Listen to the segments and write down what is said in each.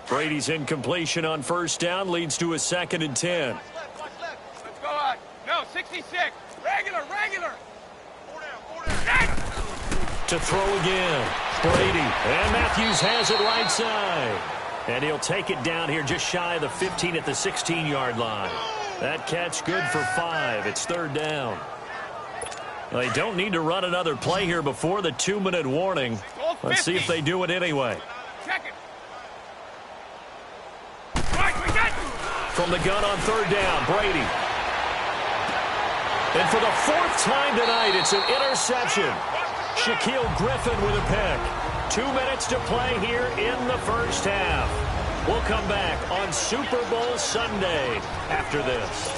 Brady's incompletion on first down leads to a 2nd and 10. Let's go on. No, 66. Regular. To throw again. Brady. And Matthews has it right side. And he'll take it down here just shy of the 15 at the 16-yard line. That catch good for 5. It's 3rd down. They don't need to run another play here before the 2-minute warning. Let's see if they do it anyway. Check it. From the gun on 3rd down, Brady. And for the 4th time tonight, it's an interception. Shaquille Griffin with a pick. 2 minutes to play here in the first half. We'll come back on Super Bowl Sunday after this.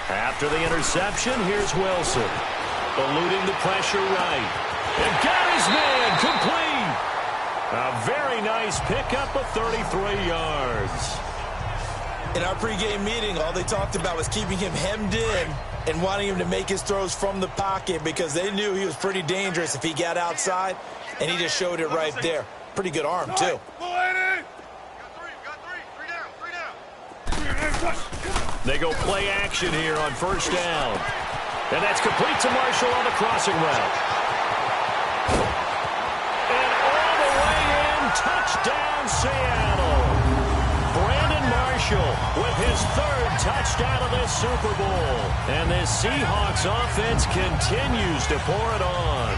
After the interception, here's Wilson. Eluding the pressure right. And got his man complete. A very nice pickup of 33 yards. In our pregame meeting, all they talked about was keeping him hemmed in and wanting him to make his throws from the pocket because they knew he was pretty dangerous if he got outside, and he just showed it right there. Pretty good arm, too. They go play action here on first down. And that's complete to Marshall on the crossing route. And all the way in, touchdown Seattle. Brandon Marshall with his 3rd touchdown of this Super Bowl. And this Seahawks offense continues to pour it on.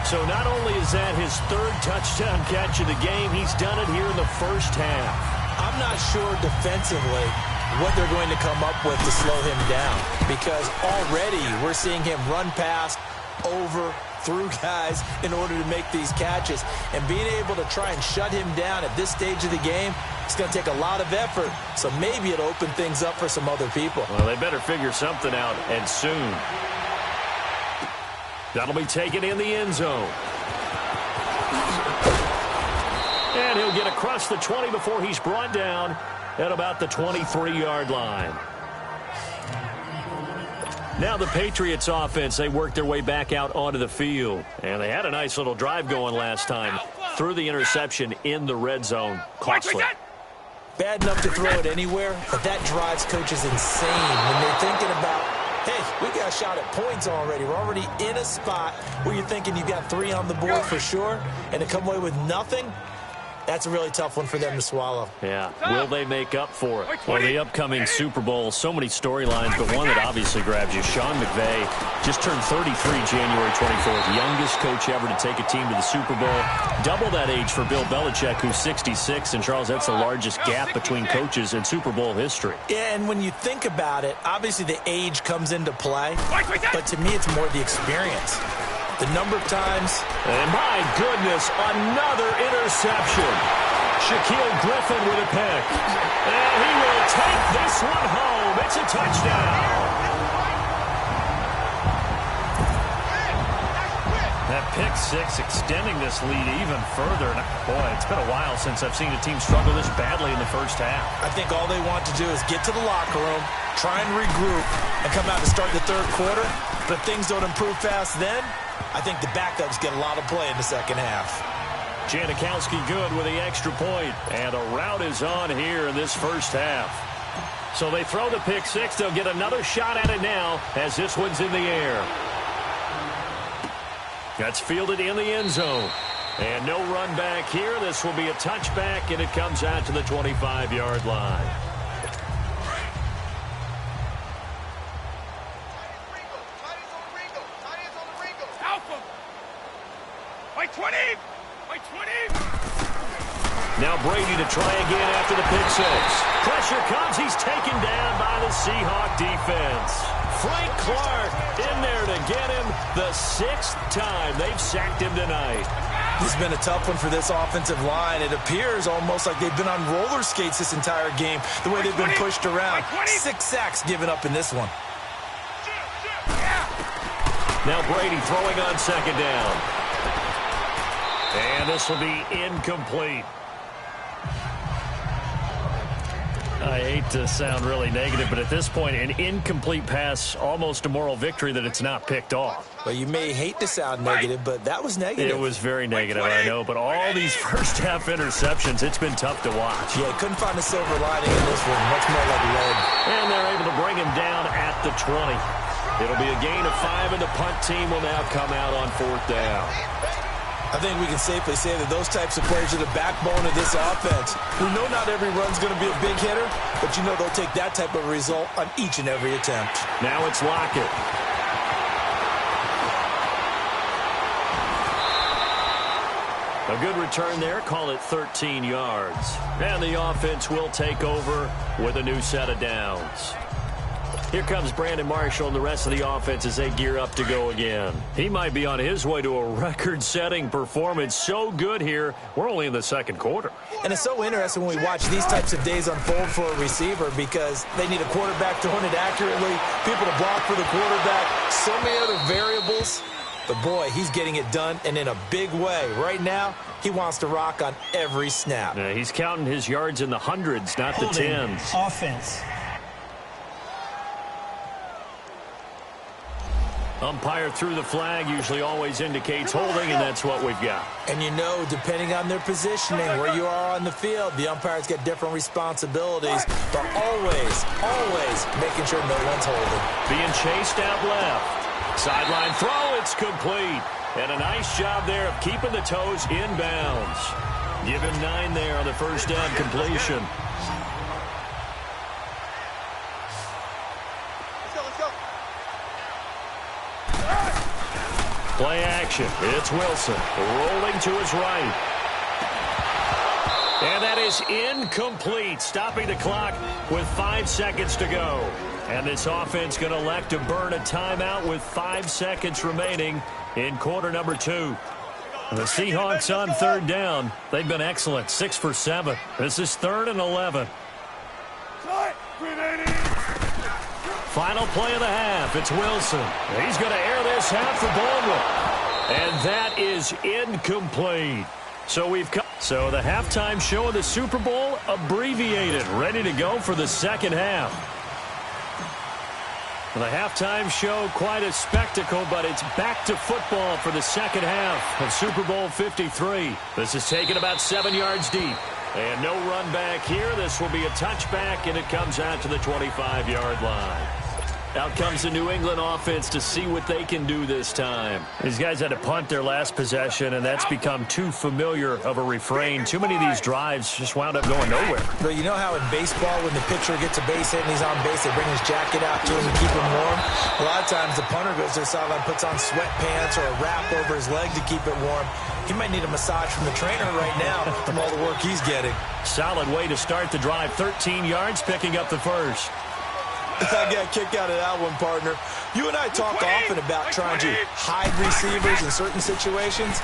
So not only is that his 3rd touchdown catch of the game, he's done it here in the first half. I'm not sure defensively what they're going to come up with to slow him down, because already we're seeing him run past, over, through guys in order to make these catches. And being able to try and shut him down at this stage of the game, it's going to take a lot of effort. So maybe it'll open things up for some other people. Well, they better figure something out, and soon. That'll be taken in the end zone. And he'll get across the 20 before he's brought down at about the 23-yard line. Now the Patriots offense, they worked their way back out onto the field. And they had a nice little drive going last time. Threw the interception in the red zone. Costly. Bad enough to throw it anywhere, but that drives coaches insane when they're thinking about, hey, we got a shot at points already. We're already in a spot where you're thinking you've got 3 on the board for sure, and to come away with nothing, that's a really tough one for them to swallow. Yeah. Will they make up for it? Well, the upcoming Super Bowl, so many storylines, but one that obviously grabs you. Sean McVay just turned 33 January 24th. Youngest coach ever to take a team to the Super Bowl. Double that age for Bill Belichick, who's 66. And, Charles, that's the largest gap between coaches in Super Bowl history. Yeah, and when you think about it, obviously the age comes into play. But to me, it's more the experience. The number of times. And my goodness, another interception. Shaquille Griffin with a pick. And he will take this one home. It's a touchdown. That pick six extending this lead even further. Boy, it's been a while since I've seen a team struggle this badly in the first half. I think all they want to do is get to the locker room, try and regroup, and come out to start the third quarter. But if things don't improve fast then, I think the backups get a lot of play in the second half. Janikowski good with the extra point. And a rout is on here in this first half. So they throw the pick six. They'll get another shot at it now as this one's in the air. That's fielded in the end zone. And no run back here. This will be a touchback, and it comes out to the 25-yard line. Now Brady to try again after the pick six. Pressure comes. He's taken down by the Seahawk defense. Frank Clark in there to get him the 6th time they've sacked him tonight. This has been a tough one for this offensive line. It appears almost like they've been on roller skates this entire game, the way they've been pushed around. 6 sacks given up in this one. Now Brady throwing on second down. And this will be incomplete. I hate to sound really negative, but at this point, an incomplete pass, almost a moral victory that it's not picked off. Well, you may hate to sound negative, but that was negative. It was very negative, I know, but all these first-half interceptions, it's been tough to watch. Yeah, couldn't find a silver lining in this one. Much more like lead. And they're able to bring him down at the 20. It'll be a gain of 5, and the punt team will now come out on 4th down. I think we can safely say that those types of players are the backbone of this offense. We know not every run's going to be a big hitter, but you know they'll take that type of result on each and every attempt. Now it's Lockett. A good return there, call it 13 yards. And the offense will take over with a new set of downs. Here comes Brandon Marshall and the rest of the offense as they gear up to go again. He might be on his way to a record-setting performance. So good here, we're only in the second quarter. And it's so interesting when we watch these types of days unfold for a receiver because they need a quarterback throwing it accurately, people to block for the quarterback, so many other variables. But, boy, he's getting it done and in a big way. Right now, he wants to rock on every snap. He's counting his yards in the hundreds, not the tens. Offense. Umpire threw the flag, usually always indicates holding, and that's what we've got. And you know, depending on their positioning, where you are on the field, the umpires get different responsibilities, but always making sure no one's holding. Being chased out left. Sideline throw, it's complete. And a nice job there of keeping the toes in bounds. Give him 9 there on the first down completion. Play action. It's Wilson rolling to his right. And that is incomplete, stopping the clock with 5 seconds to go. And this offense going to elect to burn a timeout with 5 seconds remaining in quarter number 2. The Seahawks on third down. They've been excellent, 6 for 7. This is 3rd and 11. Final play of the half. It's Wilson. He's going to air this out for Baldwin. And that is incomplete. So the halftime show of the Super Bowl abbreviated, ready to go for the second half. The halftime show, quite a spectacle, but it's back to football for the second half of Super Bowl 53. This is taken about 7 yards deep. And no run back here. This will be a touchback, and it comes out to the 25-yard line. Out comes the New England offense to see what they can do this time. These guys had to punt their last possession, and that's become too familiar of a refrain. Too many of these drives just wound up going nowhere. But you know how in baseball, when the pitcher gets a base hit and he's on base, they bring his jacket out to him to keep him warm? A lot of times the punter goes to the sideline, puts on sweatpants or a wrap over his leg to keep it warm. He might need a massage from the trainer right now from all the work he's getting. Solid way to start the drive. 13 yards, picking up the first. I got a kick out of that one, partner. You and I talk often about trying to hide receivers in certain situations,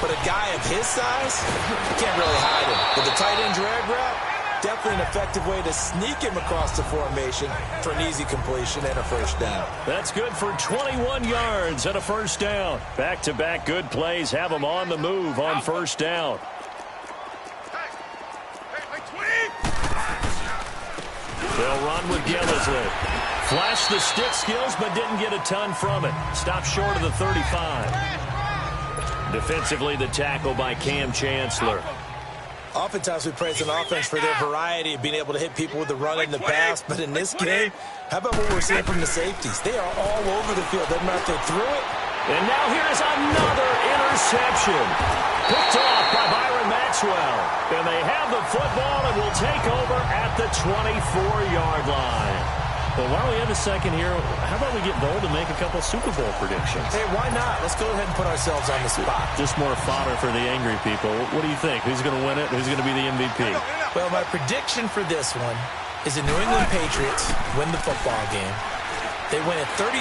but a guy of his size, you can't really hide him. With the tight end drag route, definitely an effective way to sneak him across the formation for an easy completion and a first down. That's good for 21 yards and a first down. Back-to-back good plays have him on the move on first down. They'll run with Gillisley. Flashed the stick skills, but didn't get a ton from it. Stopped short of the 35. Defensively, the tackle by Cam Chancellor. Oftentimes we praise an offense for their variety of being able to hit people with the run and the pass, but in this game, how about what we're seeing from the safeties? They are all over the field. Doesn't matter if they threw it. And now here's another interception. Picked off by Byron Maxwell. And they have the football and will take over at the 24-yard line. Well, while we have a second here, how about we get bold and make a couple Super Bowl predictions? Hey, why not? Let's go ahead and put ourselves on the spot. Just more fodder for the angry people. What do you think? Who's going to win it? Who's going to be the MVP? Well, my prediction for this one is the New England Patriots win the football game. They win it 32-30.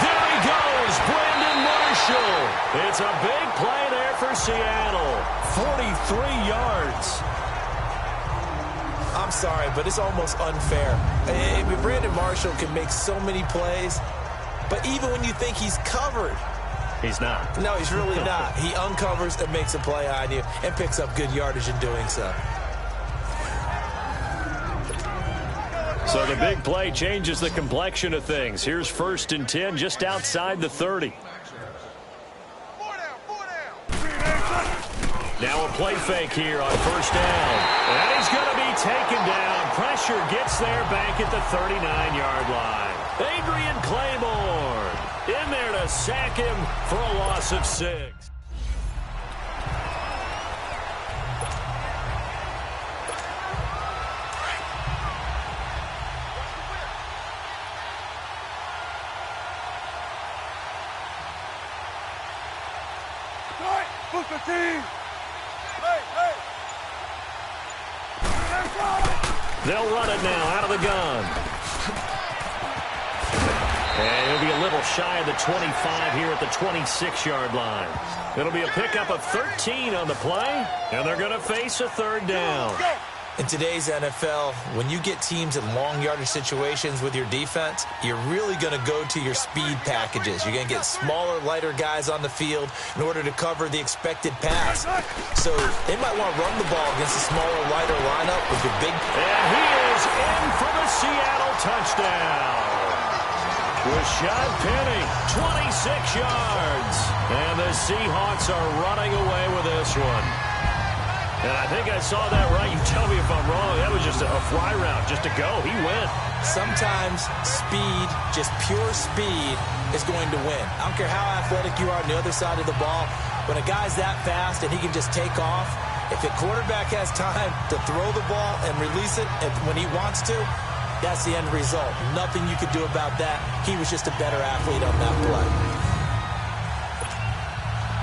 There he goes, Brandon Marshall. It's a big play there for Seattle. 43 yards. I'm sorry, but it's almost unfair. I mean, Brandon Marshall can make so many plays, but even when you think he's covered, he's not. No, he's really not. He uncovers and makes a play on you and picks up good yardage in doing so. So the big play changes the complexion of things. Here's 1st and 10 just outside the 30. Now a play fake here on 1st down. And he's going to be taken down. Pressure gets there back at the 39-yard line. Adrian Claiborne in there to sack him for a loss of 6. They'll run it now out of the gun. And it'll be a little shy of the 25 here at the 26-yard line. It'll be a pickup of 13 on the play, and they're going to face a 3rd down. In today's NFL, when you get teams in long yardage situations with your defense, you're really going to go to your speed packages. You're going to get smaller, lighter guys on the field in order to cover the expected pass. So they might want to run the ball against a smaller, lighter lineup with your big... And he is in for the Seattle touchdown. Rashad Penny, 26 yards. And the Seahawks are running away with this one. And I think I saw that right. You tell me if I'm wrong. That was just a fly route, just to go. He went. Sometimes speed, just pure speed, is going to win. I don't care how athletic you are on the other side of the ball. When a guy's that fast and he can just take off, if the quarterback has time to throw the ball and release it when he wants to, that's the end result. Nothing you could do about that. He was just a better athlete on that play.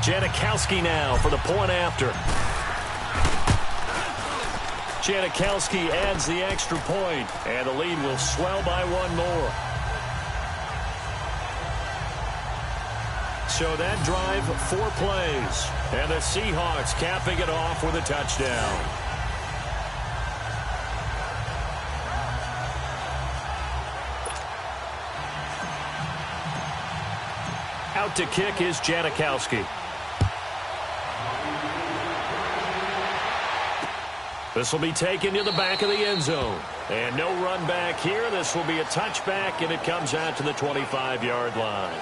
Janikowski now for the point after. Janikowski adds the extra point, and the lead will swell by 1 more. So that drive, 4 plays, and the Seahawks capping it off with a touchdown. Out to kick is Janikowski. This will be taken to the back of the end zone. And no run back here. This will be a touchback, and it comes out to the 25-yard line.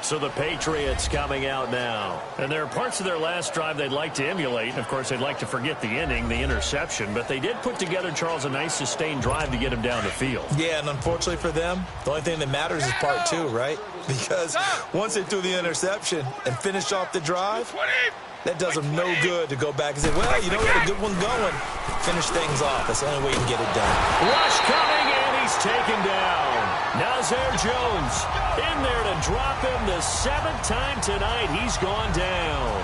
So the Patriots coming out now. And there are parts of their last drive they'd like to emulate. And, of course, they'd like to forget the inning, the interception. But they did put together, Charles, a nice sustained drive to get him down the field. Yeah, and unfortunately for them, the only thing that matters is part 2, right? Because once they threw the interception and finished off the drive, that does them no good to go back and say, well, you know, we had a good one going. Finish things off. That's the only way you can get it done. Rush coming, and he's taken down. Nazir Jones in there to drop him the 7th time tonight. He's gone down.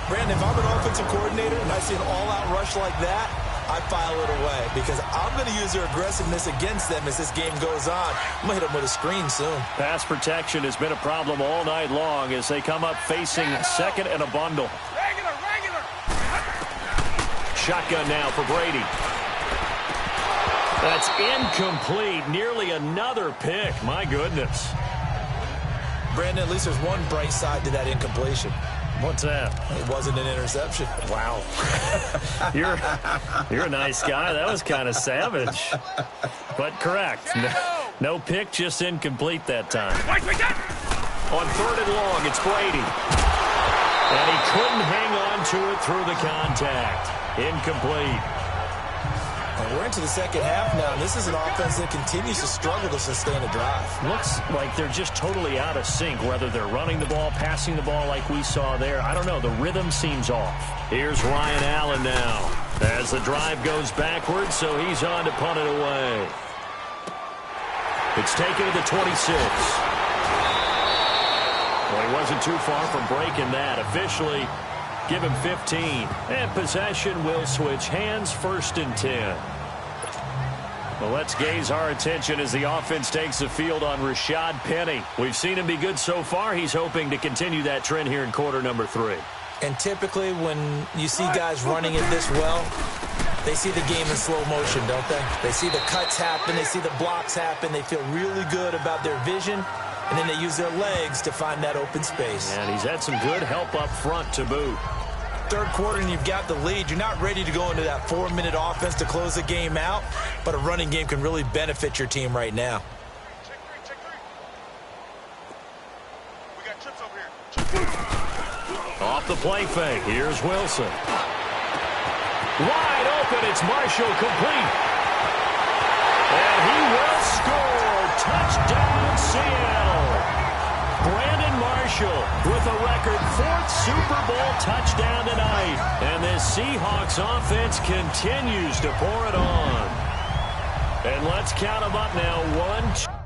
Brandon, if I'm an offensive coordinator and I see an all-out rush like that, I file it away because I'm going to use their aggressiveness against them as this game goes on. I'm going to hit them with a screen soon. Pass protection has been a problem all night long as they come up facing 2nd and a bundle. Shotgun now for Brady. That's incomplete. Nearly another pick. My goodness. Brandon, at least there's one bright side to that incompletion. What's that? It wasn't an interception. Wow. You're a nice guy. That was kind of savage. But correct. No pick, just incomplete that time. On 3rd and long, it's Brady. And he couldn't hang on to it through the contact. Incomplete. And we're into the second half now, and this is an offense that continues to struggle to sustain a drive. Looks like they're just totally out of sync, whether they're running the ball, passing the ball like we saw there. I don't know. The rhythm seems off. Here's Ryan Allen now as the drive goes backwards, so he's on to punt it away. It's taken to the 26. Well, he wasn't too far from breaking that. Officially, give him 15. And possession will switch hands, 1st and 10. Well, let's gaze our attention as the offense takes the field on Rashad Penny. We've seen him be good so far. He's hoping to continue that trend here in quarter number 3. And typically when you see guys running it this well, they see the game in slow motion, don't they? They see the cuts happen. They see the blocks happen. They feel really good about their vision. And then they use their legs to find that open space. And he's had some good help up front to boot. third quarter and you've got the lead, you're not ready to go into that 4-minute offense to close the game out, but a running game can really benefit your team right now. We got trips over here. Off the play fake, here's Wilson. Wide open, it's Marshall, complete. And he will score. Touchdown, Seattle. Brandon Marshall with a record 4th Super Bowl touchdown tonight. And this Seahawks offense continues to pour it on. And let's count them up now. 1,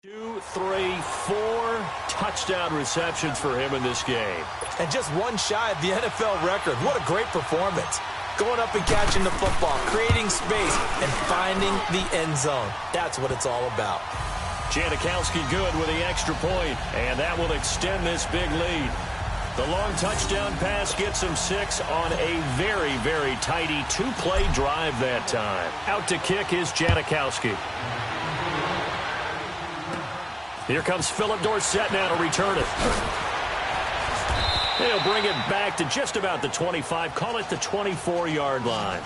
2, 3, 4 touchdown receptions for him in this game. And just one shy of the NFL record. What a great performance. Going up and catching the football, creating space, and finding the end zone. That's what it's all about. Janikowski good with the extra point, and that will extend this big lead. The long touchdown pass gets him 6 on a very, very tidy 2-play drive that time. Out to kick is Janikowski. Here comes Philip Dorsett now to return it. He'll bring it back to just about the 25, call it the 24-yard line.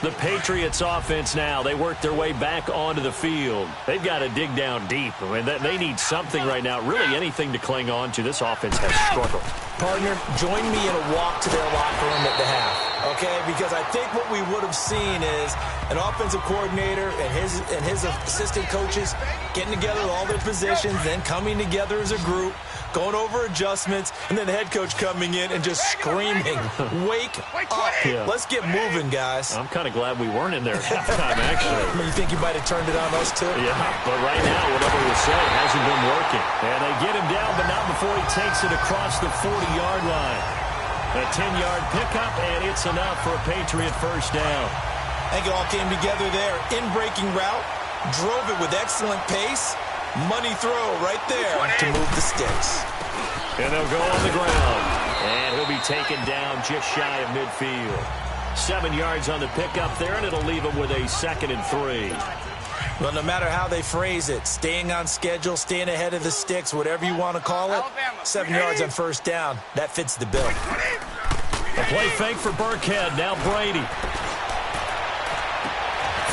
The Patriots offense now, they work their way back onto the field. They've got to dig down deep. I mean, they need something right now, really anything to cling on to. This offense has struggled. Partner, join me in a walk to their locker room at the half, okay? Because I think what we would have seen is an offensive coordinator and his assistant coaches getting together with all their positions, then coming together as a group, going over adjustments, and then the head coach coming in and just screaming, wake up. Yeah. Let's get moving, guys. I'm kind of glad we weren't in there at halftime, actually. I mean, you think you might have turned it on us, too? Yeah, but right now, whatever was said hasn't been working. And they get him down, but not before he takes it across the 40-yard line. A 10-yard pickup, and it's enough for a Patriot first down. I think it all came together there. In-breaking route, drove it with excellent pace. Money throw right there to move the sticks. And they'll go on the ground. And he'll be taken down just shy of midfield. 7 yards on the pickup there, and it'll leave him with a 2nd and 3. Well, no matter how they phrase it, staying on schedule, staying ahead of the sticks, whatever you want to call it, 7 yards on first down, that fits the bill. A play fake for Burkhead. Now Brady.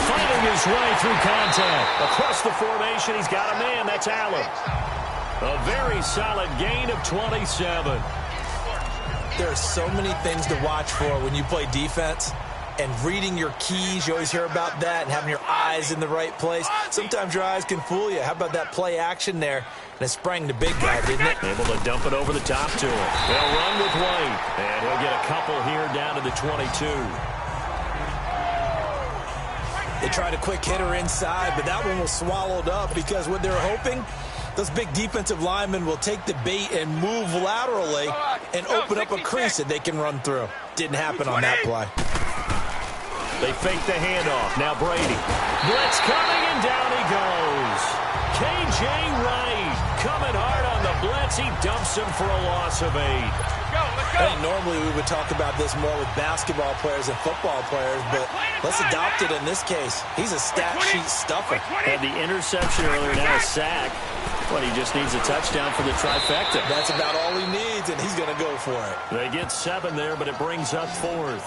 Fighting his way through contact. Across the formation, he's got a man. That's Allen. A very solid gain of 27. There are so many things to watch for when you play defense. And reading your keys, you always hear about that, and having your eyes in the right place. Sometimes your eyes can fool you. How about that play action there? And it sprang the big guy, didn't it? Able to dump it over the top to him. They'll run with White. And he'll get a couple here down to the 22. They tried a quick hitter inside, but that one was swallowed up because what they're hoping, those big defensive linemen will take the bait and move laterally and open up a crease that they can run through. Didn't happen on that play. They fake the handoff. Now Brady. Blitz coming, and down he goes. K.J. Wright coming hard on the blitz. He dumps him for a loss of 8. I think normally we would talk about this more with basketball players and football players, but let's adopt it in this case. He's a stat sheet stuffer. Had the interception earlier, now a sack. But he just needs a touchdown for the trifecta. That's about all he needs, and he's going to go for it. They get 7 there, but it brings up 4th.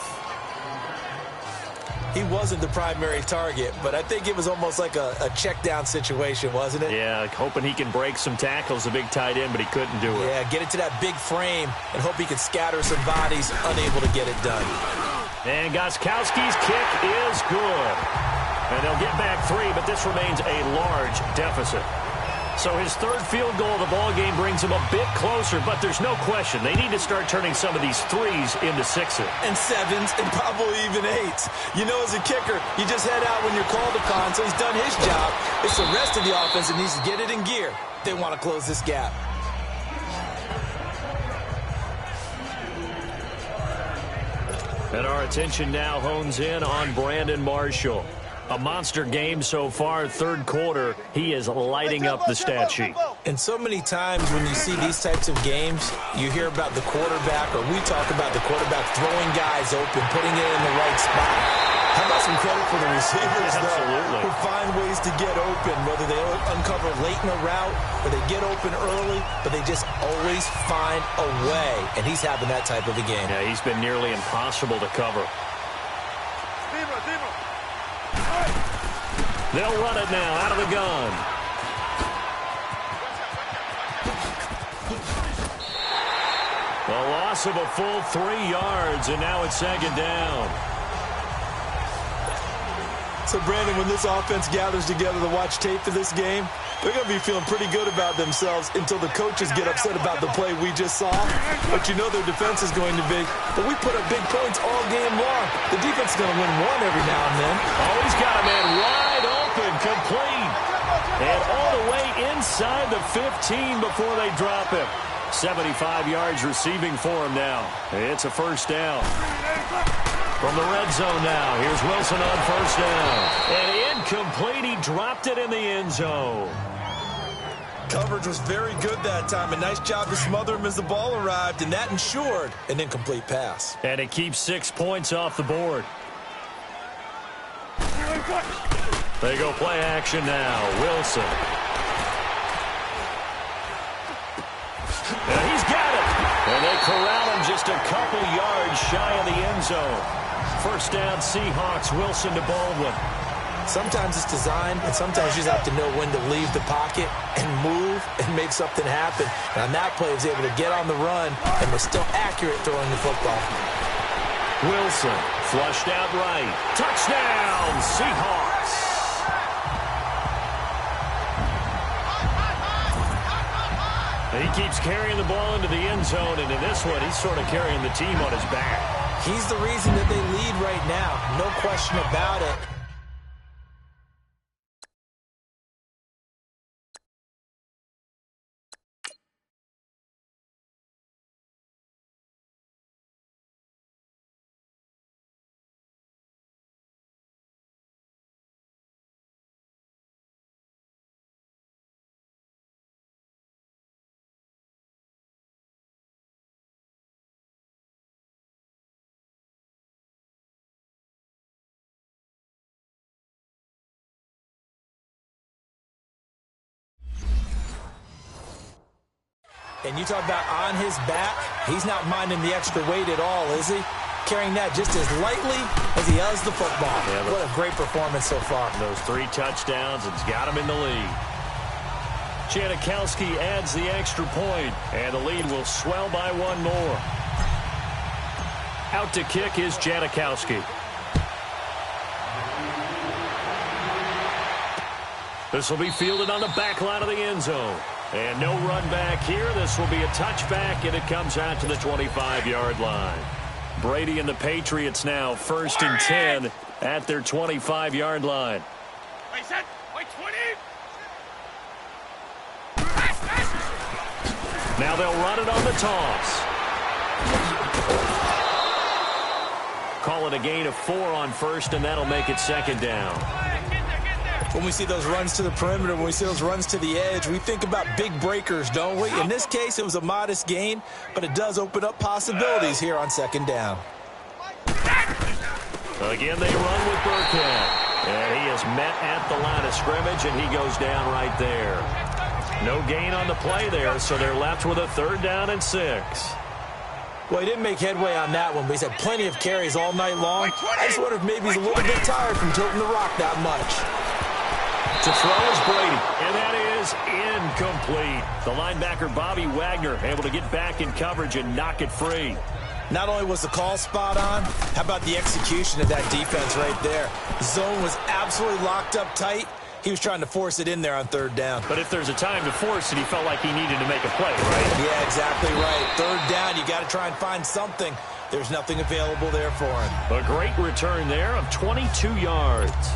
He wasn't the primary target, but I think it was almost like a check down situation, wasn't it? Yeah, hoping he can break some tackles, a big tight end, but he couldn't do it. Yeah, get it to that big frame and hope he can scatter some bodies, unable to get it done. And Gostkowski's kick is good. And they'll get back 3, but this remains a large deficit. So his 3rd field goal of the ball game brings him a bit closer, but there's no question they need to start turning some of these 3s into 6s. And 7s and probably even 8s. You know, as a kicker, you just head out when you're called upon, so he's done his job. It's the rest of the offense that needs to get it in gear. They want to close this gap. And our attention now hones in on Brandon Marshall. A monster game so far, third quarter. He is lighting up the stat sheet. And so many times when you see these types of games, you hear about the quarterback, or we talk about the quarterback throwing guys open, putting it in the right spot. How about some credit for the receivers, though, who find ways to get open, whether they uncover late in a route or they get open early, but they just always find a way. And he's having that type of a game. Yeah, he's been nearly impossible to cover. They'll run it now out of the gun. A loss of a full 3 yards, and now it's second down. So, Brandon, when this offense gathers together to watch tape for this game, they're going to be feeling pretty good about themselves until the coaches get upset about the play we just saw. But you know their defense is going to be, but we put up big points all game long. The defense is going to win one every now and then. Oh, he's got a man wide open, complete. And all the way inside the 15 before they drop him. 75 yards receiving for him now. It's a first down. From the red zone now, here's Wilson on first down. And incomplete, he dropped it in the end zone. Coverage was very good that time. A nice job to smother him as the ball arrived, and that ensured an incomplete pass. And it keeps 6 points off the board. They go play action now. Wilson. And he's got it. And they corral him just a couple yards shy of the end zone. First down, Seahawks. Wilson to Baldwin. Sometimes it's design, and sometimes you just have to know when to leave the pocket and move and make something happen. And on that play, he was able to get on the run and was still accurate throwing the football. Wilson flushed out right. Touchdown, Seahawks. He keeps carrying the ball into the end zone, and in this one, he's sort of carrying the team on his back. He's the reason that they lead right now. No question about it. And you talk about on his back, he's not minding the extra weight at all, is he? Carrying that just as lightly as he does the football. Yeah, what a great performance so far. Those 3 touchdowns, it's got him in the lead. Janikowski adds the extra point, and the lead will swell by 1 more. Out to kick is Janikowski. This will be fielded on the back line of the end zone. And no run back here. This will be a touchback, and it comes out to the 25-yard line. Brady and the Patriots now 1st and 10 at their 25-yard line. Wait, set. Wait, 20. Now they'll run it on the toss. Call it a gain of 4 on first, and that'll make it second down. When we see those runs to the perimeter, when we see those runs to the edge, we think about big breakers, don't we? In this case, it was a modest gain, but it does open up possibilities here on second down. Again, they run with Burkhead. And he is met at the line of scrimmage, and he goes down right there. No gain on the play there, so they're left with a 3rd down and 6. Well, he didn't make headway on that one, but he's had plenty of carries all night long. I just wonder if maybe he's a little bit tired from tilting the rock that much. To throw is Brady, and that is incomplete. The linebacker, Bobby Wagner, able to get back in coverage and knock it free. Not only was the call spot on, how about the execution of that defense right there? The zone was absolutely locked up tight. He was trying to force it in there on 3rd down. But if there's a time to force it, he felt like he needed to make a play, right? Yeah, exactly right. 3rd down, you got to try and find something. There's nothing available there for him. A great return there of 22 yards.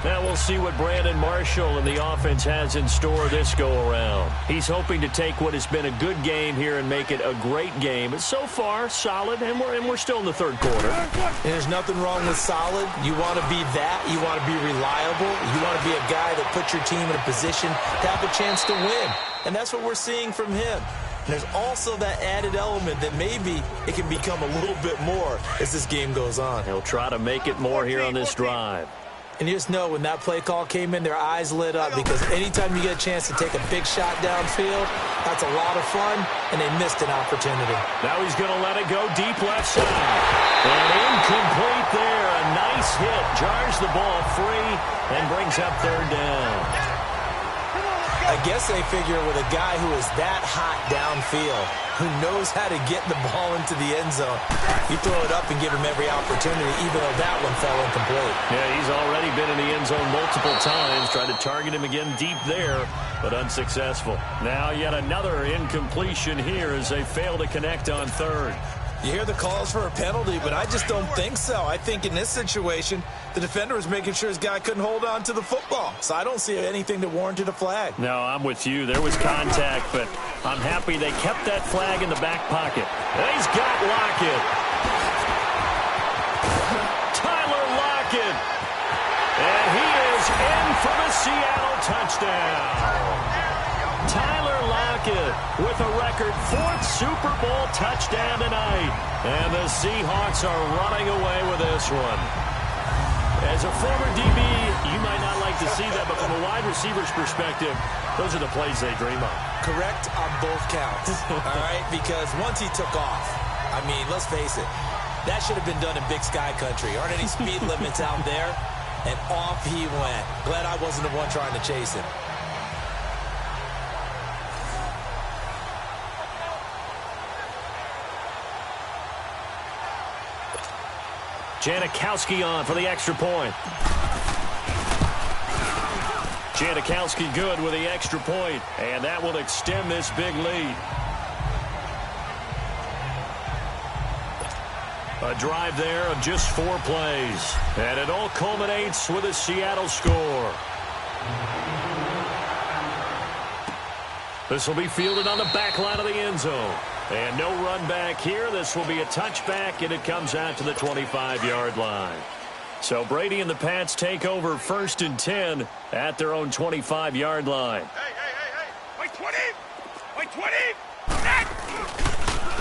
Now we'll see what Brandon Marshall and the offense has in store this go-around. He's hoping to take what has been a good game here and make it a great game. But so far, solid, and we're still in the third quarter. And there's nothing wrong with solid. You want to be that. You want to be reliable. You want to be a guy that puts your team in a position to have a chance to win. And that's what we're seeing from him. And there's also that added element that maybe it can become a little bit more as this game goes on. He'll try to make it more here on this drive. And you just know when that play call came in, their eyes lit up because anytime you get a chance to take a big shot downfield, that's a lot of fun, and they missed an opportunity. Now he's going to let it go deep left side. And incomplete there. A nice hit. Jars the ball free and brings up third down. I guess they figure with a guy who is that hot downfield, who knows how to get the ball into the end zone, you throw it up and give him every opportunity, even though that one fell incomplete. Yeah, he's already been in the end zone multiple times. Tried to target him again deep there, but unsuccessful. Now yet another incompletion here as they fail to connect on third. You hear the calls for a penalty, but I just don't think so. I think in this situation, the defender was making sure his guy couldn't hold on to the football. So I don't see anything that warranted a flag. No, I'm with you. There was contact, but I'm happy they kept that flag in the back pocket. And he's got Lockett. Tyler Lockett. And he is in for the Seattle touchdown. Tyler Lockett with a record 4th Super Bowl touchdown tonight. And the Seahawks are running away with this one. As a former DB, you might not like to see that, but from a wide receiver's perspective, those are the plays they dream of. Correct on both counts, all right? Because once he took off, I mean, let's face it, that should have been done in Big Sky Country. Aren't any speed limits out there? And off he went. Glad I wasn't the one trying to chase him. Janikowski on for the extra point. Janikowski good with the extra point, and that will extend this big lead. A drive there of just 4 plays, and it all culminates with a Seattle score. This will be fielded on the back line of the end zone. And no run back here. This will be a touchback, and it comes out to the 25-yard line. So Brady and the Pats take over 1st and 10 at their own 25-yard line. Hey. Wait 20. Wait 20.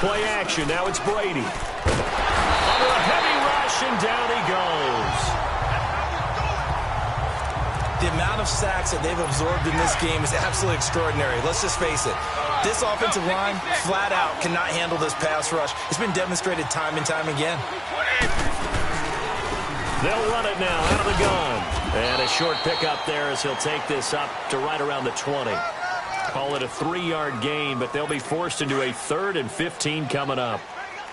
Play action. Now it's Brady. Under a heavy rush, and down he goes. The amount of sacks that they've absorbed in this game is absolutely extraordinary. Let's just face it. This offensive line, flat out, cannot handle this pass rush. It's been demonstrated time and time again. They'll run it now out of the gun. And a short pickup there as he'll take this up to right around the 20. Call it a 3-yard gain, but they'll be forced into a 3rd and 15 coming up.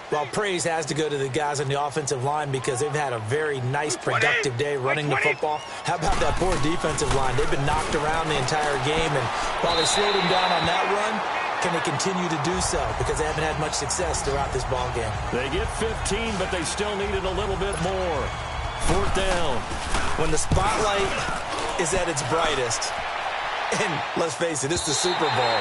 Well, praise has to go to the guys on the offensive line because they've had a very nice, productive day running the football. How about that poor defensive line? They've been knocked around the entire game, and while they slowed them down on that run, can they continue to do so? Because they haven't had much success throughout this ball game. They get 15, but they still needed a little bit more. 4th down. When the spotlight is at its brightest, and let's face it, it's the Super Bowl,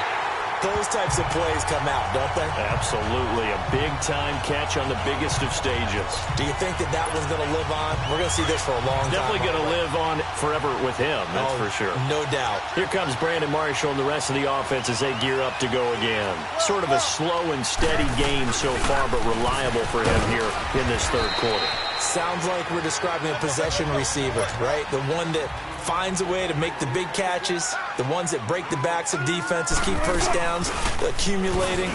those types of plays come out, don't they? Absolutely. A big-time catch on the biggest of stages. Do you think that one's going to live on? We're going to see this for a long time. Definitely going to live on forever with him, that's for sure. No doubt. Here comes Brandon Marshall and the rest of the offense as they gear up to go again. Sort of a slow and steady game so far, but reliable for him here in this third quarter. Sounds like we're describing a possession receiver, right? The one that finds a way to make the big catches, the ones that break the backs of defenses, keep first downs, accumulating.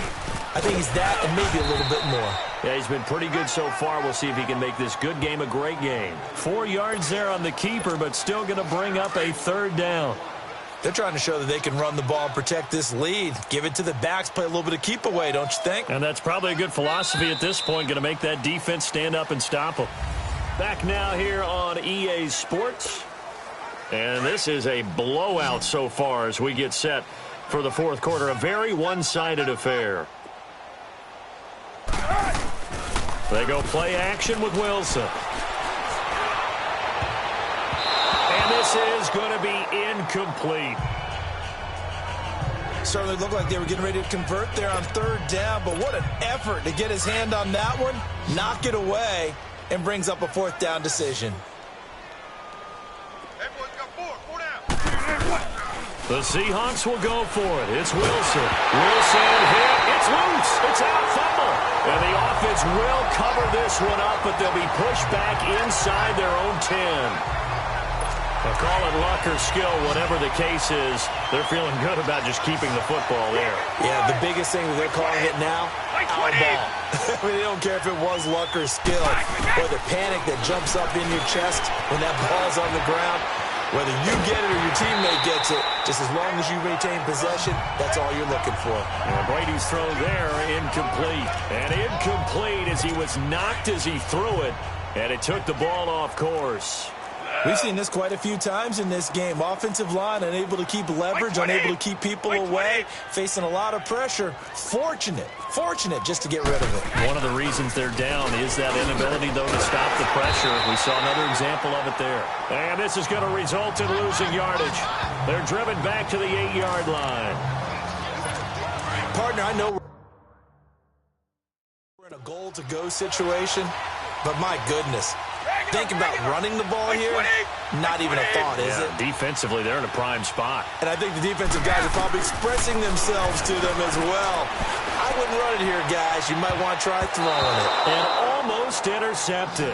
I think he's that and maybe a little bit more. Yeah, he's been pretty good so far. We'll see if he can make this good game a great game. 4 yards there on the keeper, but still going to bring up a 3rd down. They're trying to show that they can run the ball and protect this lead. Give it to the backs, play a little bit of keep away, don't you think? And that's probably a good philosophy at this point, going to make that defense stand up and stop them. Back now here on EA Sports. And this is a blowout so far as we get set for the 4th quarter. A very one-sided affair. They go play action with Wilson. And And this is going to be incomplete. Certainly looked like they were getting ready to convert there on third down, but what an effort to get his hand on that one, knock it away, and brings up a fourth down decision. The Seahawks will go for it. It's Wilson. Wilson hit. It's loose. It's out. Fumble. And the offense will cover this one up, but they'll be pushed back inside their own 10. They'll call it luck or skill, whatever the case is. They're feeling good about just keeping the football there. Yeah, the biggest thing that they're calling it now, our ball. I mean, they don't care if it was luck or skill, or the panic that jumps up in your chest when that ball's on the ground. Whether you get it or your teammate gets it, just as long as you retain possession, that's all you're looking for. And Brady's throw there, incomplete. And incomplete as he was knocked as he threw it, and it took the ball off course. We've seen this quite a few times in this game. Offensive line unable to keep leverage, unable to keep people away, facing a lot of pressure. Fortunate just to get rid of it. One of the reasons they're down is that inability, though, to stop the pressure. We saw another example of it there. And this is going to result in losing yardage. They're driven back to the 8-yard line. Partner, I know we're in a goal-to-go situation, but my goodness. Think about running the ball here, not even a thought, is it? Defensively, they're in a prime spot. And I think the defensive guys are probably expressing themselves to them as well. I wouldn't run it here, guys. You might want to try throwing it. And almost intercepted.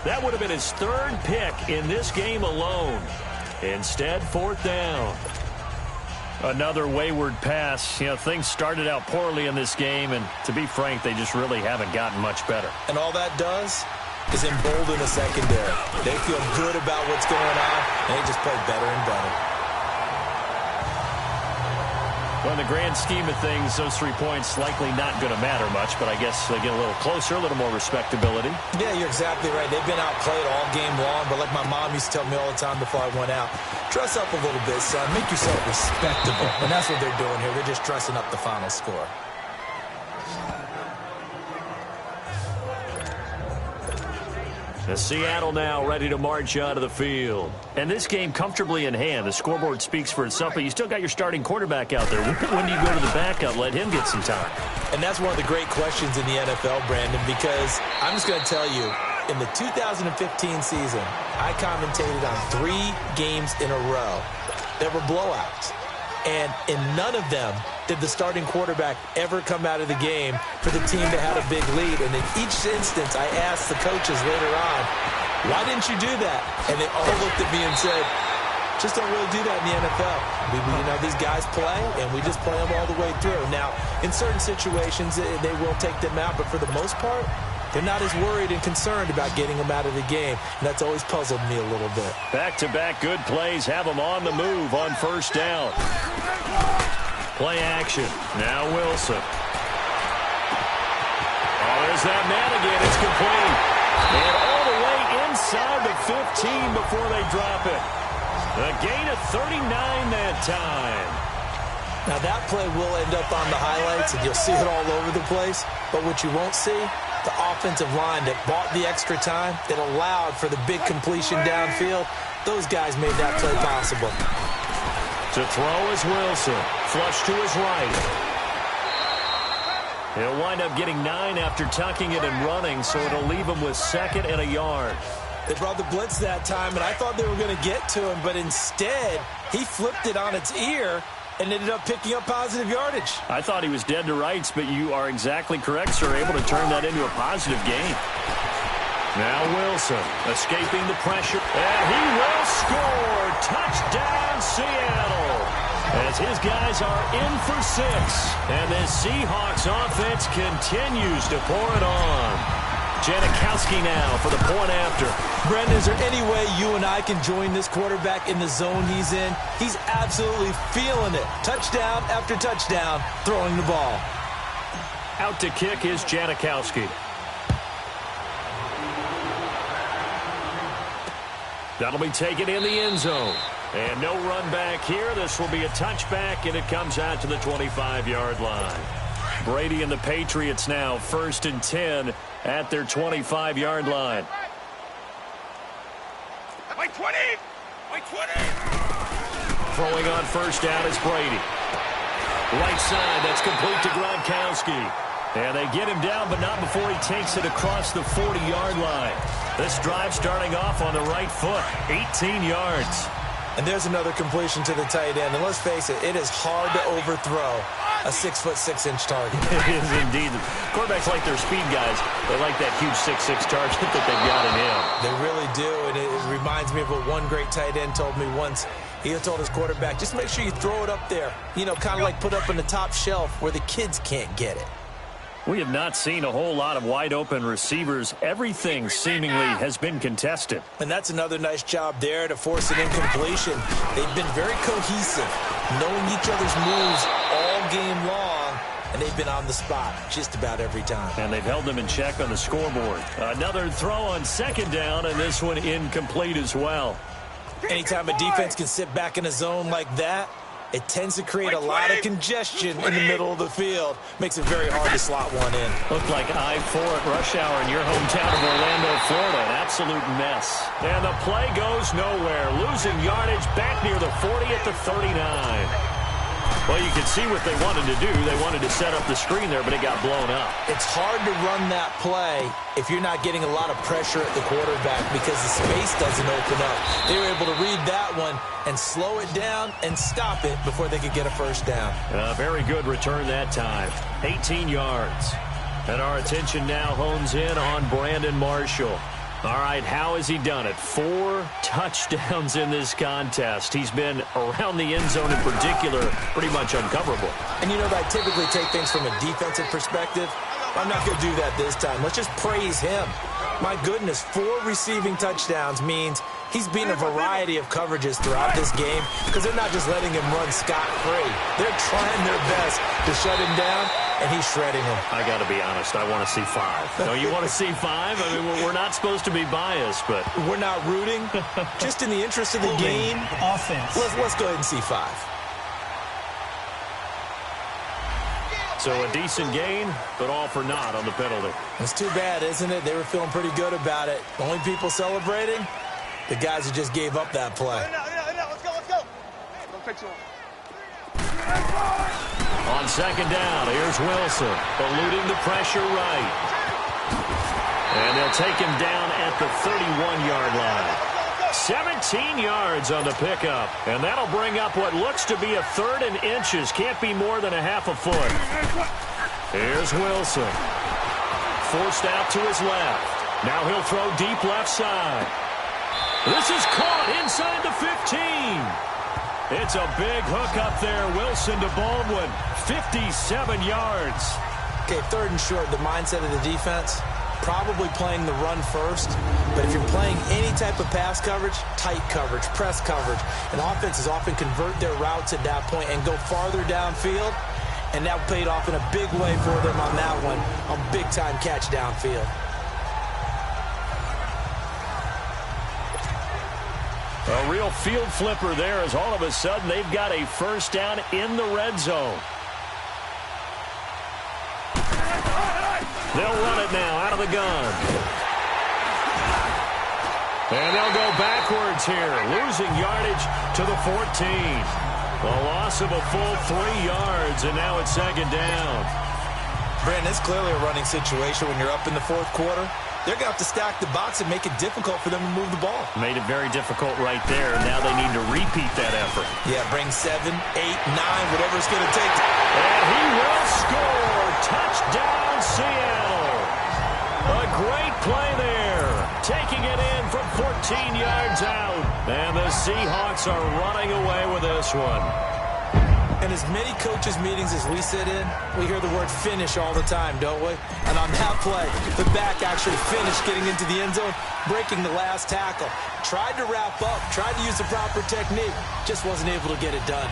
That would have been his third pick in this game alone. Instead, fourth down. Another wayward pass. You know, things started out poorly in this game, and to be frank, they just really haven't gotten much better. And all that does is embolden the secondary. They feel good about what's going on, and they just play better and better. Well, in the grand scheme of things, those 3 points likely not going to matter much, but I guess they get a little closer, a little more respectability. Yeah, you're exactly right. They've been outplayed all game long, but like my mom used to tell me all the time before I went out, dress up a little bit, son. Make yourself respectable. And that's what they're doing here. They're just dressing up the final score. The Seattle now ready to march out of the field. And this game comfortably in hand. The scoreboard speaks for itself, but you still got your starting quarterback out there. When do you go to the backup? Let him get some time. And that's one of the great questions in the NFL, Brandon, because I'm just going to tell you, in the 2015 season, I commentated on 3 games in a row that were blowouts. And in none of them did the starting quarterback ever come out of the game for the team that had a big lead. And in each instance, I asked the coaches later on, why didn't you do that? And they all looked at me and said, just don't really do that in the NFL. You know, these guys play, and we just play them all the way through. Now, in certain situations, they will take them out, but for the most part, they're not as worried and concerned about getting them out of the game. And that's always puzzled me a little bit. Back-to-back good plays have them on the move on first down. Play action. Now Wilson. Oh, there's that man again. It's complete. And all the way inside the 15 before they drop it. A gain of 39 that time. Now that play will end up on the highlights, and you'll see it all over the place. But what you won't see, the offensive line that bought the extra time, that allowed for the big completion downfield, those guys made that play possible. To throw is Wilson. Flush to his right. He'll wind up getting 9 after tucking it and running, so it'll leave him with 2nd and a yard. They brought the blitz that time, and I thought they were going to get to him, but instead, he flipped it on its ear and ended up picking up positive yardage. I thought he was dead to rights, but you are exactly correct, sir. Able to turn that into a positive gain. Now Wilson escaping the pressure, and he will score. Touchdown, Seattle. As his guys are in for 6, and the Seahawks offense continues to pour it on. Janikowski now for the point after. Brendan, is there any way you and I can join this quarterback in the zone he's in? He's absolutely feeling it. Touchdown after touchdown, throwing the ball. Out to kick is Janikowski. That'll be taken in the end zone. And no run back here. This will be a touchback, and it comes out to the 25-yard line. Brady and the Patriots now 1st and 10 at their 25-yard line. Like 20. Throwing on first down is Brady. Right side, that's complete to Gronkowski. And they get him down, but not before he takes it across the 40-yard line. This drive starting off on the right foot, 18 yards. And there's another completion to the tight end. And let's face it, it is hard to overthrow a 6'6" target. It is indeed. Quarterbacks like their speed guys. They like that huge 6'6" target that they've got in him. They really do, and it reminds me of what one great tight end told me once. He told his quarterback, just make sure you throw it up there. You know, kind of like put up in the top shelf where the kids can't get it. We have not seen a whole lot of wide-open receivers. Everything seemingly has been contested. And that's another nice job there to force an incompletion. They've been very cohesive, knowing each other's moves all game long, and they've been on the spot just about every time. And they've held them in check on the scoreboard. Another throw on second down, and this one incomplete as well. Anytime a defense can sit back in a zone like that, it tends to create a lot of congestion in the middle of the field. Makes it very hard to slot one in. Looked like I-4 at rush hour in your hometown of Orlando, Florida. An absolute mess. And the play goes nowhere. Losing yardage back near the 40 at the 39. Well, you can see what they wanted to do. They wanted to set up the screen there, but it got blown up. It's hard to run that play if you're not getting a lot of pressure at the quarterback because the space doesn't open up. They were able to read that one and slow it down and stop it before they could get a first down. Very good return that time. 18 yards. And our attention now hones in on Brandon Marshall. All right, how has he done it? 4 touchdowns in this contest. He's been around the end zone in particular, pretty much uncoverable. And you know that I typically take things from a defensive perspective. I'm not going to do that this time. Let's just praise him. My goodness, 4 receiving touchdowns means he's been a variety of coverages throughout this game because they're not just letting him run scot-free. They're trying their best to shut him down, and he's shredding him. I got to be honest, I want to see 5. No, you want to see 5? I mean, we're not supposed to be biased, but... We're not rooting. Just in the interest of the game, offense. Let's go ahead and see 5. So a decent gain, but all for naught on the penalty. It's too bad, isn't it? They were feeling pretty good about it. The only people celebrating, the guys who just gave up that play. Let's go. Don't take too long. On second down, here's Wilson, eluding the pressure right. And they'll take him down at the 31-yard line. 17 yards on the pickup. And that'll bring up what looks to be a 3rd and inches. Can't be more than a half a foot. Here's Wilson. Forced out to his left. Now he'll throw deep left side. This is caught inside the 15. It's a big hook up there. Wilson to Baldwin. 57 yards. Okay, 3rd and short, the mindset of the defense, probably playing the run first. But if you're playing any type of pass coverage, tight coverage, press coverage, and offenses often convert their routes at that point and go farther downfield. And that paid off in a big way for them on that one, on big-time catch downfield. A real field flipper there as all of a sudden they've got a first down in the red zone. They'll run it now out of the gun. And they'll go backwards here, losing yardage to the 14. A loss of a full 3 yards, and now it's second down. Brandon, it's clearly a running situation when you're up in the 4th quarter. They're going to have to stack the box and make it difficult for them to move the ball. Made it very difficult right there. Now they need to repeat that effort. Yeah, bring 7, 8, 9, whatever it's going to take. And he will score. Touchdown, Seattle. A great play there. Taking it in from 14 yards out. And the Seahawks are running away with this one. In as many coaches' meetings as we sit in, we hear the word finish all the time, don't we? And on that play, the back actually finished getting into the end zone, breaking the last tackle. Tried to wrap up, tried to use the proper technique, just wasn't able to get it done.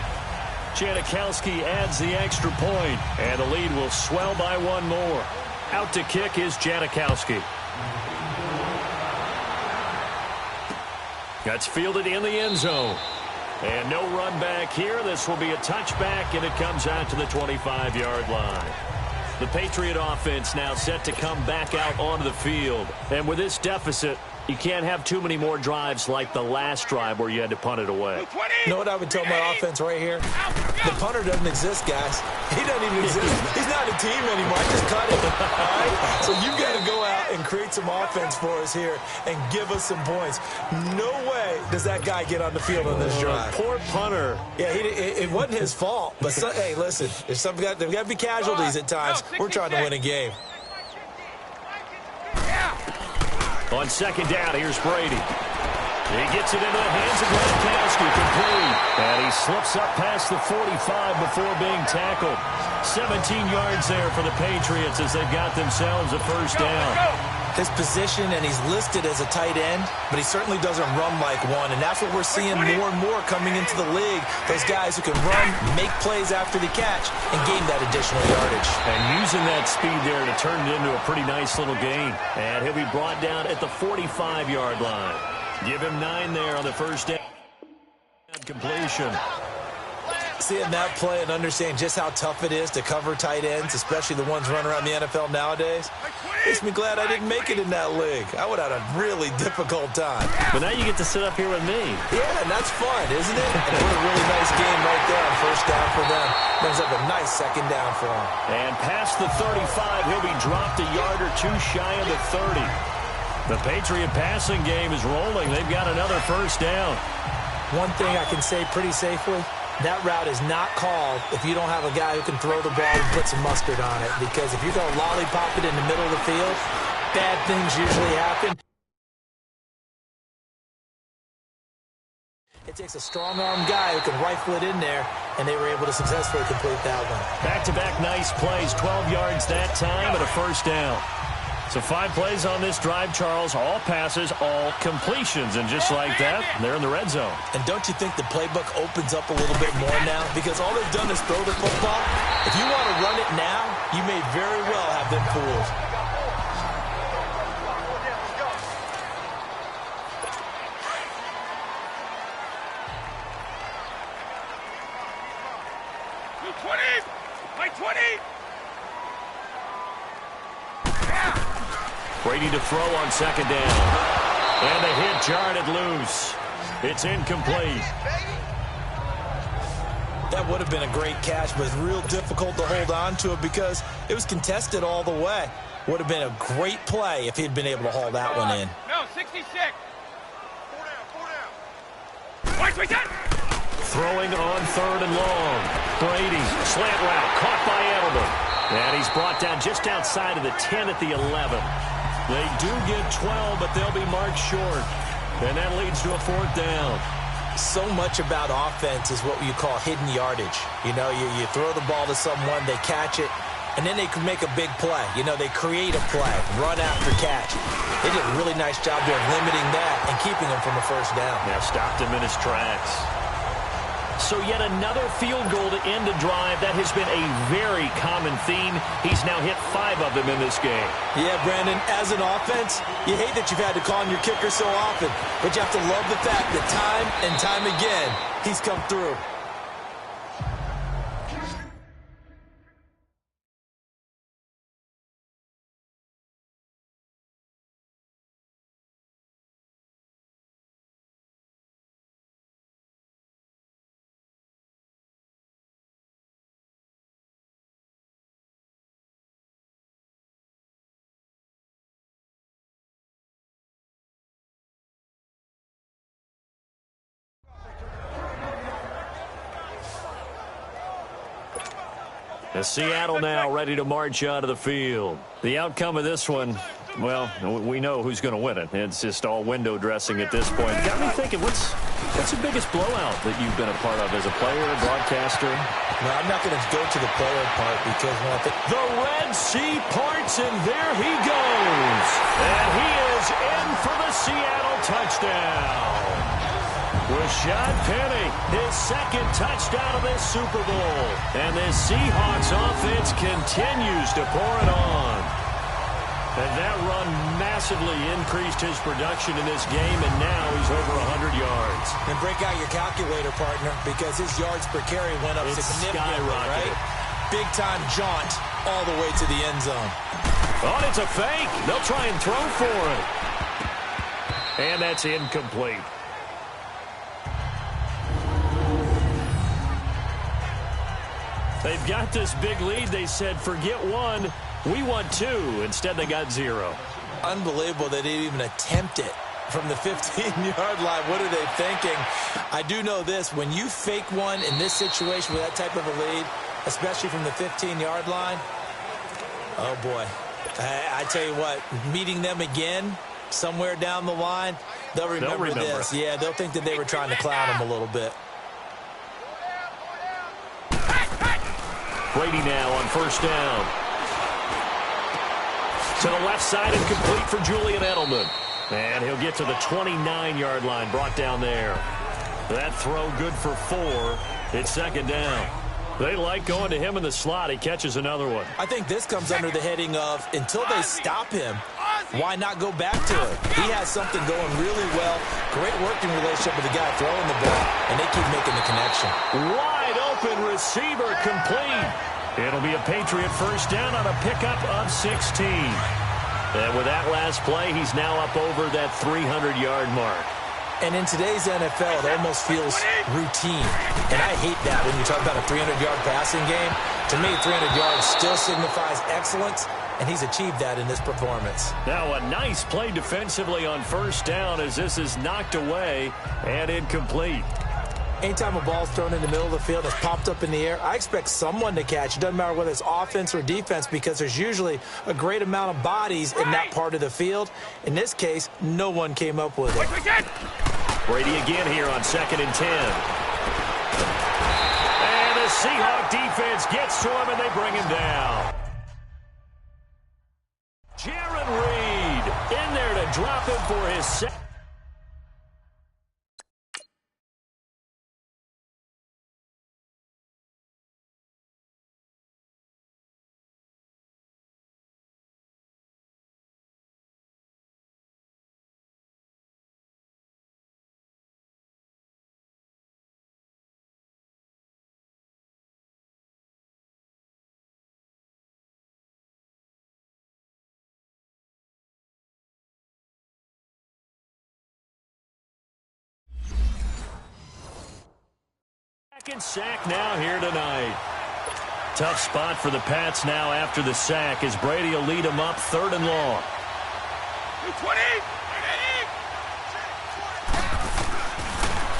Janikowski adds the extra point, and the lead will swell by 1 more. Out to kick is Janikowski. That's fielded in the end zone. And no run back here. This will be a touchback, and it comes out to the 25-yard line. The Patriot offense now set to come back out onto the field. And with this deficit, You can't have too many more drives like the last drive where you had to punt it away. You know what I would tell my offense right here? The punter doesn't exist, guys. He doesn't even exist. He's not a team anymore. I just cut him. All right? So you've got to go out and create some offense for us here and give us some points. No way does that guy get on the field on this drive. Poor punter. Yeah, it wasn't his fault. But, hey, listen, there's got to be casualties at times. We're trying to win a game. On second down, here's Brady. He gets it into the hands of Gronkowski, complete. And he slips up past the 45 before being tackled. 17 yards there for the Patriots as they've got themselves a first down. His position, and he's listed as a tight end, but he certainly doesn't run like one, and that's what we're seeing more and more coming into the league. Those guys who can run, make plays after the catch, and gain that additional yardage. And using that speed there to turn it into a pretty nice little gain. And he'll be brought down at the 45-yard line. Give him 9 there on the first down completion. Seeing that play and understanding just how tough it is to cover tight ends, especially the ones running around the NFL nowadays, makes me glad I didn't make it in that league. I would have had a really difficult time. But now you get to sit up here with me. Yeah, and that's fun, isn't it? And what a really nice game right there on first down for them. Brings up a nice second down for him. And past the 35, he'll be dropped a yard or two shy of the 30. The Patriot passing game is rolling. They've got another first down. One thing I can say pretty safely, that route is not called if you don't have a guy who can throw the ball and put some mustard on it. Because if you're going to lollipop it in the middle of the field, bad things usually happen. It takes a strong-arm guy who can rifle it in there, and they were able to successfully complete that one. Back-to-back nice plays, 12 yards that time, and a first down. So 5 plays on this drive, Charles. All passes, all completions. And just like that, they're in the red zone. And don't you think the playbook opens up a little bit more now? Because all they've done is throw the football. If you want to run it now, you may very well have them fooled. Brady to throw on second down. And the hit jarred it loose. It's incomplete. That would have been a great catch, but it's real difficult to hold on to it because it was contested all the way. Would have been a great play if he'd been able to haul that one in. No, 66. 4 down. Throwing on third and long. Brady, slant route, caught by Edelman. And he's brought down just outside of the 10 at the 11. They do get 12, but they'll be marked short. And that leads to a fourth down. So much about offense is what you call hidden yardage. You know, you throw the ball to someone, they catch it, and then they can make a big play. You know, they create a play, run after catch. They did a really nice job there limiting that and keeping him from a first down. Yeah, stopped him in his tracks. So yet another field goal to end a drive. That has been a very common theme. He's now hit 5 of them in this game. Yeah, Brandon, as an offense, you hate that you've had to call on your kicker so often, but you have to love the fact that time and time again, he's come through. And Seattle now ready to march out of the field. The outcome of this one, well, we know who's going to win it. It's just all window dressing at this point. Got me thinking, what's the biggest blowout that you've been a part of as a player, a broadcaster? No, I'm not going to go to the player part because when I think the Red Sea parts, and there he goes. And he is in for the Seattle touchdown. Rashad Penny, his second touchdown of this Super Bowl. And this Seahawks offense continues to pour it on. And that run massively increased his production in this game, and now he's over 100 yards. And break out your calculator, partner, because his yards per carry went up significantly, right? Big-time jaunt all the way to the end zone. Oh, it's a fake. They'll try and throw for it. And that's incomplete. They've got this big lead. They said, forget one, we want two. Instead, they got 0. Unbelievable they didn't even attempt it from the 15-yard line. What are they thinking? I do know this. When you fake one in this situation with that type of a lead, especially from the 15-yard line, oh, boy. I tell you what, meeting them again somewhere down the line, they'll remember this. Yeah, they'll think that they were trying to clown them a little bit. Brady now on first down. To the left side and complete for Julian Edelman. And he'll get to the 29-yard line, brought down there. That throw good for 4. It's second down. They like going to him in the slot. He catches another one. I think this comes under the heading of, until they stop him, why not go back to it? He has something going really well. Great working relationship with the guy throwing the ball, and they keep making the connection. Wide open receiver complete. It'll be a Patriot first down on a pickup of 16. And with that last play, he's now up over that 300-yard mark. And in today's NFL, it almost feels routine. And I hate that when you talk about a 300-yard passing game. To me, 300 yards still signifies excellence, and he's achieved that in this performance. Now a nice play defensively on first down as this is knocked away and incomplete. Anytime a ball's thrown in the middle of the field that's popped up in the air, I expect someone to catch. It doesn't matter whether it's offense or defense because there's usually a great amount of bodies in that part of the field. In this case, no one came up with it. Brady again here on 2nd and 10. And the Seahawks defense gets to him and they bring him down. Jared Reed in there to drop him for his second. Second sack now here tonight. Tough spot for the Pats now after the sack as Brady will lead them up 3rd and long. 20.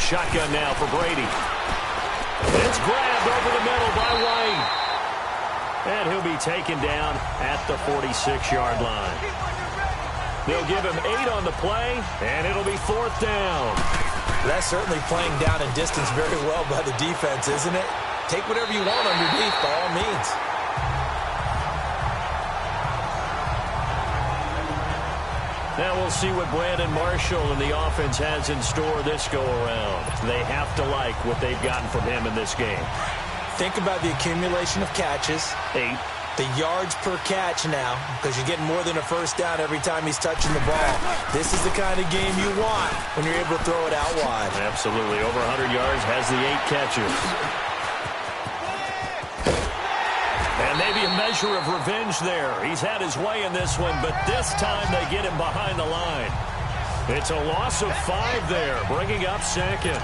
Shotgun now for Brady. It's grabbed over the middle by White. And he'll be taken down at the 46-yard line. They'll give him 8 on the play, and it'll be 4th down. That's certainly playing down and distance very well by the defense, isn't it? Take whatever you want underneath, by all means. Now we'll see what Brandon Marshall and the offense has in store this go-around. They have to like what they've gotten from him in this game. Think about the accumulation of catches. 8. The yards per catch now, because you're getting more than a first down every time he's touching the ball. This is the kind of game you want when you're able to throw it out wide. Absolutely. Over 100 yards, has the 8 catches. And maybe a measure of revenge there. He's had his way in this one, but this time they get him behind the line. It's a loss of 5 there, bringing up 2nd.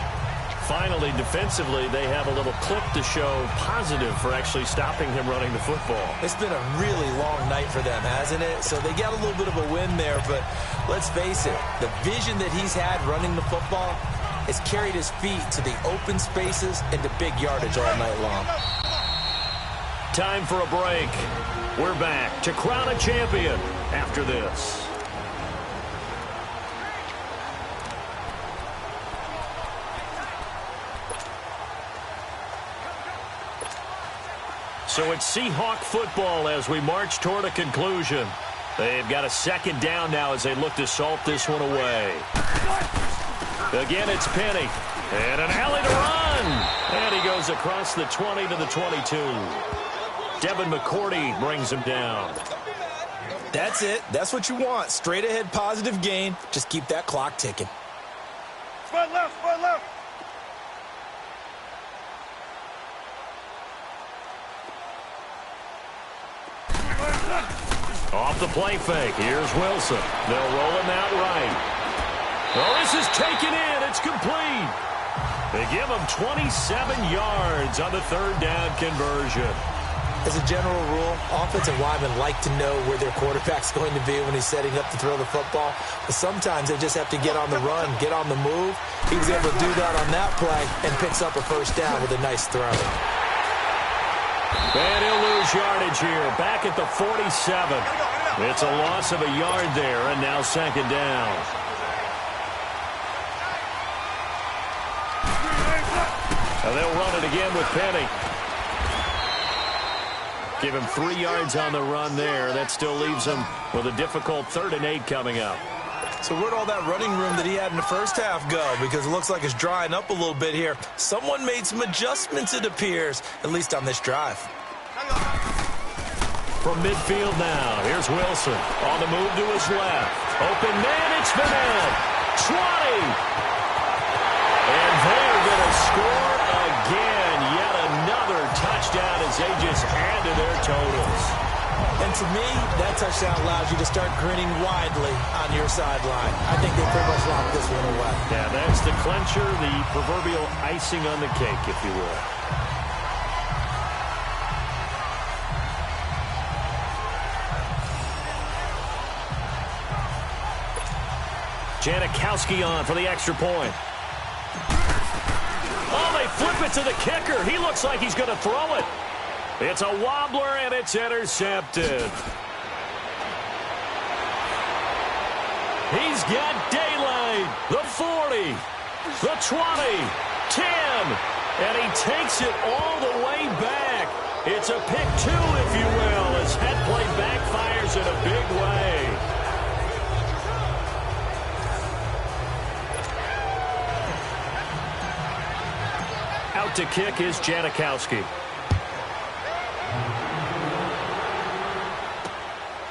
Finally, defensively, they have a little clip to show positive for actually stopping him running the football. It's been a really long night for them, hasn't it? So they got a little bit of a win there, but let's face it, the vision that he's had running the football has carried his feet to the open spaces and to big yardage all night long. Time for a break. We're back to crown a champion after this. So it's Seahawk football as we march toward a conclusion. They've got a 2nd down now as they look to salt this one away. Again, it's Penny. And an alley to run. And he goes across the 20 to the 22. Devin McCourty brings him down. That's it. That's what you want. Straight ahead positive gain. Just keep that clock ticking. Spot left, spot left. Off the play fake. Here's Wilson. They'll roll him out right. Oh, this is taken in. It's complete. They give him 27 yards on the third down conversion. As a general rule, offensive linemen like to know where their quarterback's going to be when he's setting up to throw the football. But sometimes they just have to get on the run, get on the move. He was able to do that on that play and picks up a first down with a nice throw. And he'll lose yardage here, back at the 47. It's a loss of a yard there, and now second down. And they'll run it again with Penny. Give him 3 yards on the run there. That still leaves him with a difficult 3rd and 8 coming up. So where'd all that running room that he had in the first half go? Because it looks like it's drying up a little bit here. Someone made some adjustments, it appears, at least on this drive. From midfield now, here's Wilson on the move to his left. Open man, it's Vanette. 20. And they're going to score again. Yet another touchdown as they just add to their totals. And to me, that touchdown allows you to start grinning widely on your sideline. I think they pretty much locked this one away. Yeah, that's the clincher, the proverbial icing on the cake, if you will. Janikowski on for the extra point. Oh, they flip it to the kicker. He looks like he's going to throw it. It's a wobbler, and it's intercepted. He's got daylight. The 40, the 20, 10, and he takes it all the way back. It's a pick 2, if you will, as that play backfires in a big way. Out to kick is Janikowski.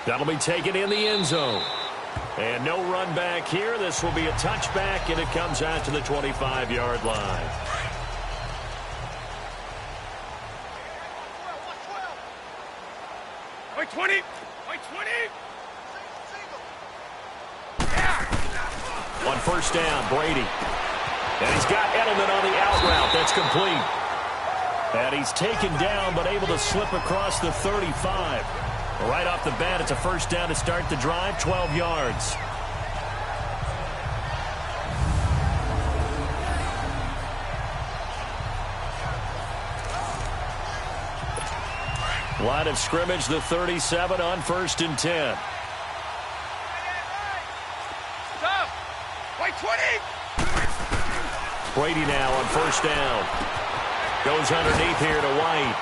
That'll be taken in the end zone. And no run back here. This will be a touchback, and it comes out to the 25-yard line. Wait, 20. Wait, 20. On first down, Brady. And he's got Edelman on the out route. That's complete. And he's taken down, but able to slip across the 35. Right off the bat, it's a first down to start the drive, 12 yards. Line of scrimmage, the 37 on 1st and 10. Stop. Wait, 20. Brady now on first down. Goes underneath here to White.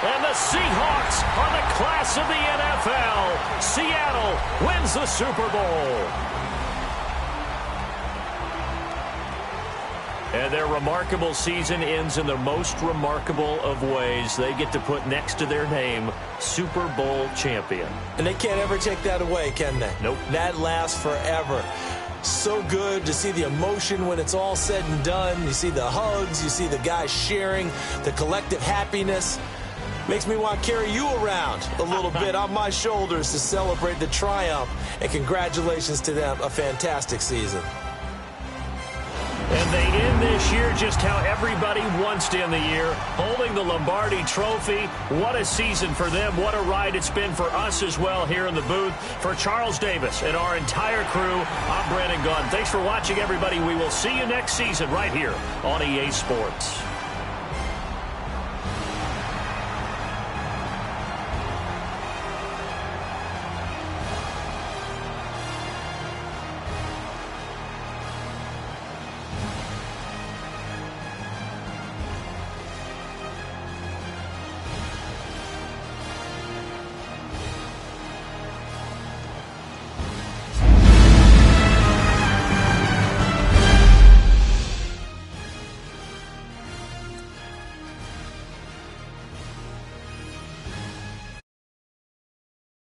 And the Seahawks are the class of the NFL. Seattle wins the Super Bowl. And their remarkable season ends in the most remarkable of ways. They get to put next to their name, Super Bowl champion. And they can't ever take that away, can they? Nope. That lasts forever. So good to see the emotion when it's all said and done. You see the hugs. You see the guys sharing, the collective happiness. Makes me want to carry you around a little bit on my shoulders to celebrate the triumph. And congratulations to them. A fantastic season. And they end this year just how everybody wants to end the year, holding the Lombardi Trophy. What a season for them. What a ride it's been for us as well here in the booth. For Charles Davis and our entire crew, I'm Brandon Gunn. Thanks for watching, everybody. We will see you next season right here on EA Sports.